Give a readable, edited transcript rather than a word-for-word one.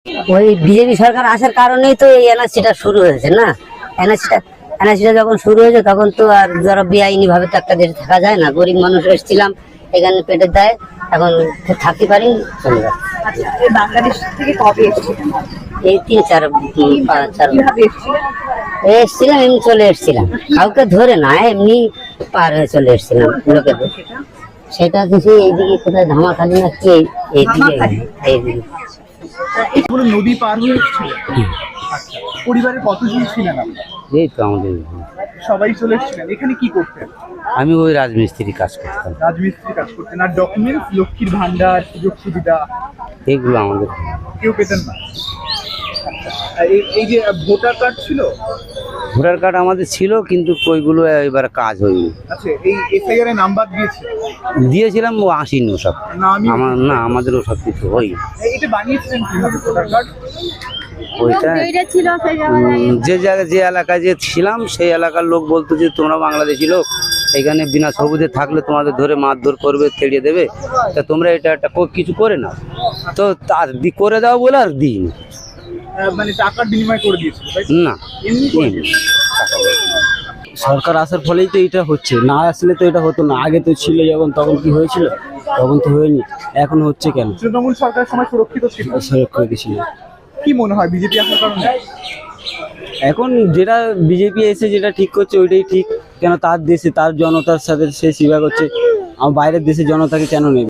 ওই বিজেপি সরকার আসার কারণেই তো এই এনআরসিটা শুরু হয়েছে না। এনআরসিটা যখন শুরু হয়েছে তখন তো আর যারা বেআইনি ভাবে তো একটা দেশে থাকা যায় না। গরিব মানুষ এসেছিলাম, এখানে পেটের দায়, এখন থাকতে পারি, চলে যাচ্ছে। আচ্ছা, এই বাংলাদেশ থেকে কবে এসেছিলেন? এই 3-4 কিভাবে এসেছিলেন? এসছিলাম, এমনি চলে এসছিলাম, কাউকে ধরে না, এমনি পার হয়ে চলে এসছিলাম লোকেদের। সেটা কিছু এইদিকে কোথায় ধামাখালি না কি, এইদিকে এইদিকে এগুলো নদী পার হয়ে এসেছিলেন? আচ্ছা, পরিবারের কতজন ছিলেন আপনারা? এই তো আমাদের সবাই চলে এসেছিলেন। এখানে কি করতেন? আমি ওই রাজমিস্ত্রি কাজ করতাম, রাজমিস্ত্রি কাজ করতেন। আর ডকুমেন্টস, লক্ষ্মীর ভান্ডার, সুযোগ সুবিধা এইগুলো আমাদের। কেউ পেতেন না? আচ্ছা, আর এই যে ভোটার কার্ড ছিল? ভোটার কার্ড আমাদের ছিল, কিন্তু ওইগুলো এবার কাজ হয়নি। আচ্ছা, এই এসআইআর এর নাম্বার দিয়েছে? দিয়েছিলাম, ও আসেনি ওসব। না, আমি না, আমাদেরও সব কিছু হয়নি। এটা বানিয়েছিলেন কিভাবে ভোটার কার্ড? ওইটা যে জায়গায় যে এলাকায় যে ছিলাম সেই এলাকার লোক বলতো যে তোমরা বাংলাদেশি লোক, এখানে বিনা সবুজে থাকলে তোমাদের ধরে মারধর করবে, তেড়িয়ে দেবে, তা তোমরা এটা একটা কিছু করে নাও। তো তার করে দাও বলে আর দিইনি। মানে টাকার বিনিময় করে দিয়েছিল, তাই তো? না, এমনি করে দিয়েছিল? সরকার আসার ফলেই তো এটা হচ্ছে, না আসলে তো এটা হতো না। আগে তো ছিল যখন, তখন কি হয়েছিল? তখন তো হয়নি, এখন হচ্ছে কেন? তৃণমূল সরকারের সময় সুরক্ষিত ছিল। সুরক্ষা ছিল। কি মনে হয় বিজেপি আসার কারণে? এখন যেটা বিজেপি এসে যেটা ঠিক করছে ওইটাই ঠিক। কেন তার দেশে তার জনতার সাথে সে সেবা করছে, আমার বাইরের দেশের জনতাকে কেন নেবে?